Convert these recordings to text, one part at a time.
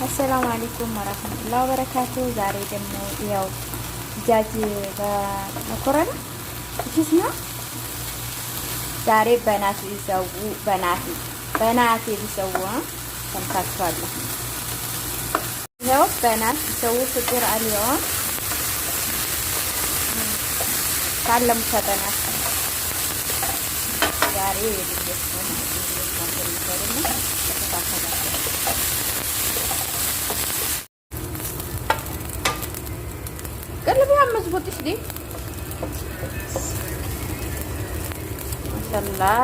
አሰላሙ አለይኩም ወራህመቱላሂ ወበረካቱ። ዛሬ ደግሞ ያው ጃጅ በመኮረኒ እሺ ነው። ዛሬ በናት ይዘው በናት ይዘው ተምታቷል። ያው በናት ይዘው ፍጡር አልዮን ካለም ተጠናት ዛሬ የልጅ ነው قلبي هم مزبوطش دي ما شاء الله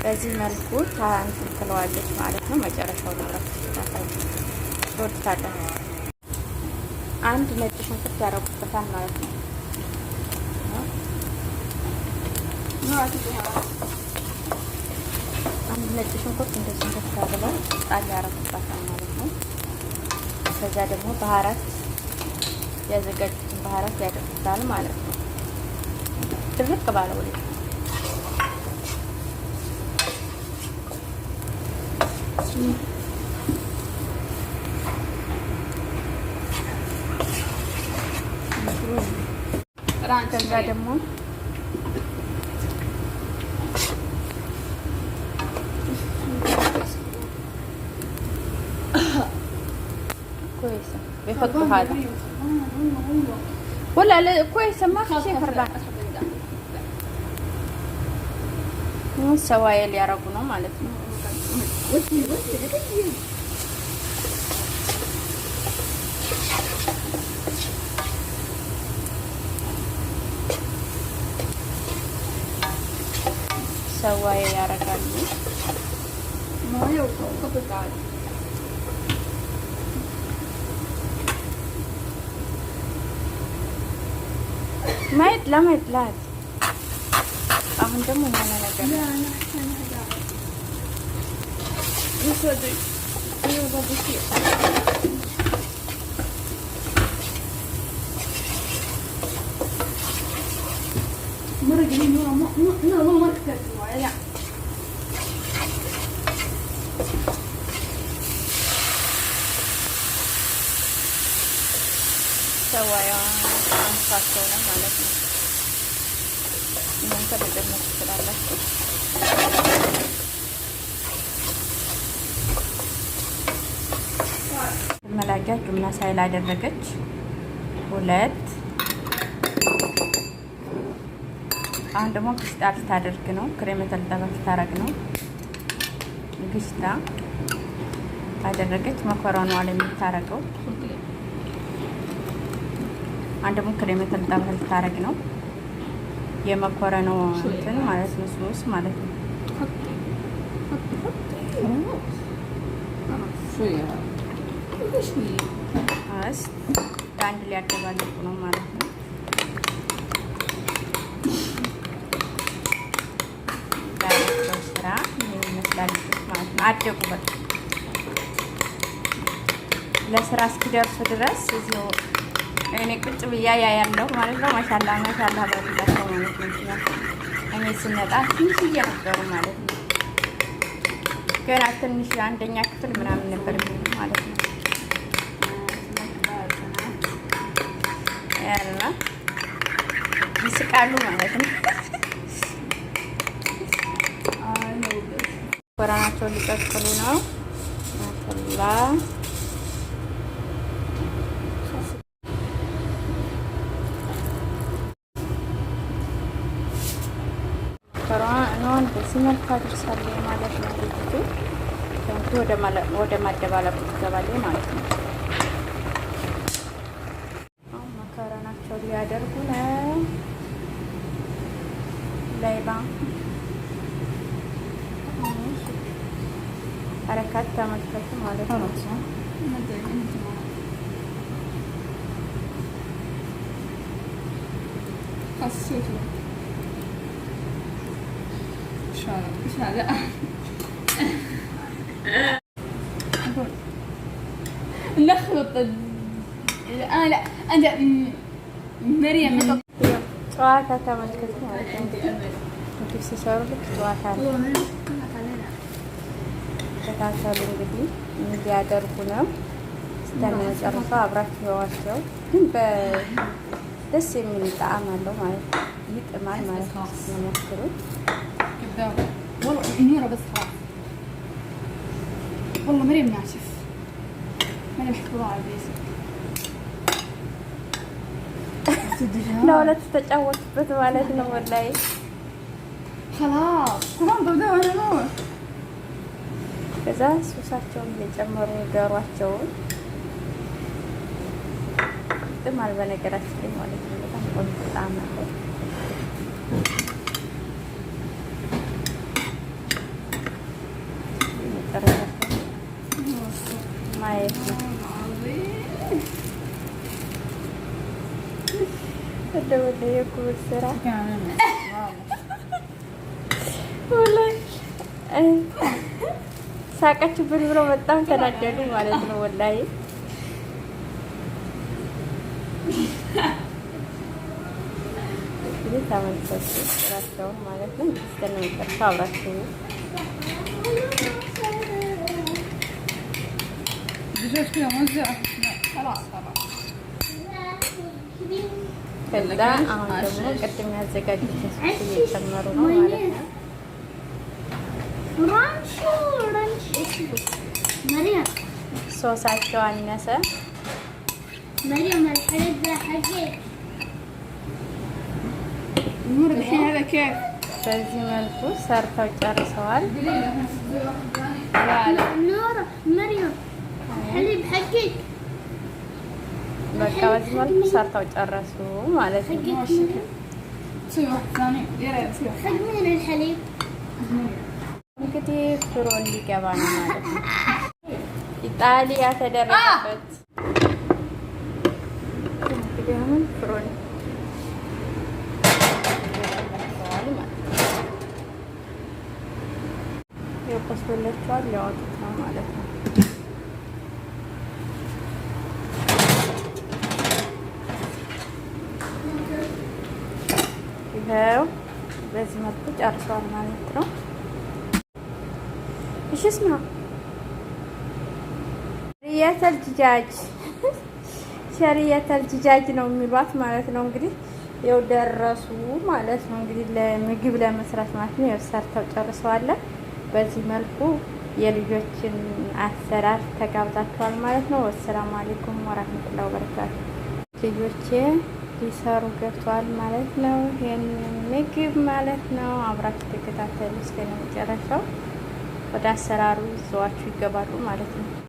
በዚህ መልኩ ታንትን ትለዋለች ማለት ነው። መጨረሻው ድረስ ትወጣለች። አንድ ነጭ ሽንኩርት ያረጉበታል ማለት ነው። አንድ ነጭ ሽንኩርት እንደዚህ ተካክለው ጣል ያረጉበታል ማለት ነው። ከዛ ደግሞ ባህራት ያዘጋጁትን ባህራት ያደርጉታል ማለት ነው። ድርቅ ባለው ላይ ከዛ ደግሞ كويسة بيحطوا هذا ولا لا كويسة ما في شيء خربان مو السوايا اللي يعرفونه مالتنا سوايا يعرفونه ما يوقف قبل ما يطلعت አሁን ደግሞ ማና ነገር ያ ነሐና هذا يسودي يوضع بشيء مرق لي نور ما مركز ولا سوايا አንሳቸውና ማለት ነው። እናንተ መጨመር ትችላላችሁ። መላጊያ ጁምና ሳይል አደረገች። ሁለት አሁን ደግሞ ግሽጣ ልታደርግ ነው። ክሬም ተልጠበት ታረግ ነው። ግሽጣ አደረገች። መኮረኗ ላይ የምታረገው አንድ ደግሞ ክሬም ተልጠበት ልታረግ ነው። የመኮረኑ እንትን ማለት ነው። ሶስ ማለት ነው። አንድ ሊያደባልቁ ነው ማለት ነው። ስራ ይመስላል ማለት ነው። አደጉ በቃ ለስራ እስኪደርሱ ድረስ እዚሁ እኔ ቁጭ ብያ ያለው ማለት ነው። ማሻአላ በብዛቸው ማለት ነው። እኔ ስመጣ ትንሽዬ ነበሩ ማለት ነው። ገና ትንሽ አንደኛ ክፍል ምናምን ነበር ማለት ነው። ያላ ይስቃሉ ማለት ነው። ኮራናቸውን ሊቀጥሉ ነው። ማሻአላ ኮራናውን በዚህ መልኩ አድርሳለሁ ማለት ነው። ወደ ማደባለቁ ትገባለች ማለት ነው። አሁን መኮረናቸውን ሊያደርጉ ነው። ላይባ حركات ተመልከቱ ማለት ነው። نخلط لا انت مريم ጨዋታ ተመልከቱ ማለት ነው። እንግዲህ ሲሰሩ ልክ ጨዋታ ነው። ተከታተሉ። እንግዲህ እንዲያደርጉ ነው እስከመጨረሻው አብራችሁ ይዋቸው። ግን ደስ የሚል ጣዕም አለው ማለት ነው። ይጥማል ማለት ነው። ሞክሩት። والله منيرة بس خلاص والله مريم ناشف مريم حكوا على بيسك لا لا تتجاوزበት ማለት ነው ወላሂ خلاص تمام بدأ انا نور ከዛ ሶሳቸውን እየጨመሩ ገሯቸውን ጥማል በነገራችን ላይ ማለት ነው። በጣም ቆንጆ ጣዕም አለው። ማየት ነው ወደ የኩብ ስራ ወላሂ ሳቀችብን ብሎ በጣም ተናደዱ ማለት ነው ወላሂ። እንግዲህ ተመልሰቱ ስራቸውን ማለት ነው። እስከነመጨረሻው አብራችሁ بجوز كذا موزعة خلاص ከዛ አሁን ደግሞ ቅድም ያዘጋጁትን ሶስ እየጨመሩ ነው ማለት ነው። ሶሳቸው አነሰ مريم الحليب ده حقك نور الحين هذا كيف በዚህ መልኩ ሰርተው ጨርሰዋል። نور مريم الحليب حقك በቃ በዚህ መልኩ ሰርተው ጨረሱ ማለት ነው። سوي واحد ثاني يا ريت سوي حق مين الحليب እንግዲህ ፍሮን ሊገባ ነው ማለት ነው። ኢጣሊያ ተደረገበት እንግዲህ አሁን ፍሮን የቆስበላቸዋል ያወጡት ነው ማለት ነው። ይኸው በዚህ መልኩ ጨርሰዋል ማለት ነው። እሺ ስማ ሸሪየተል ጅጃጅ ሸሪየተል ጅጃጅ ነው የሚሏት ማለት ነው። እንግዲህ ያው ደረሱ ማለት ነው። እንግዲህ ለምግብ ለመስራት ማለት ነው። ያው ሰርተው ጨርሰዋል። በዚህ መልኩ የልጆችን አሰራር ተጋብዛችኋል ማለት ነው። ወሰላሙ አለይኩም ወራህመቱላሂ ወበረካቱ። ልጆቼ ሊሰሩ ገብተዋል ማለት ነው። ይሄን ምግብ ማለት ነው። አብራችሁ ተከታተሉ እስከ መጨረሻው። ወደ አሰራሩ ይዘዋችሁ ይገባሉ ማለት ነው።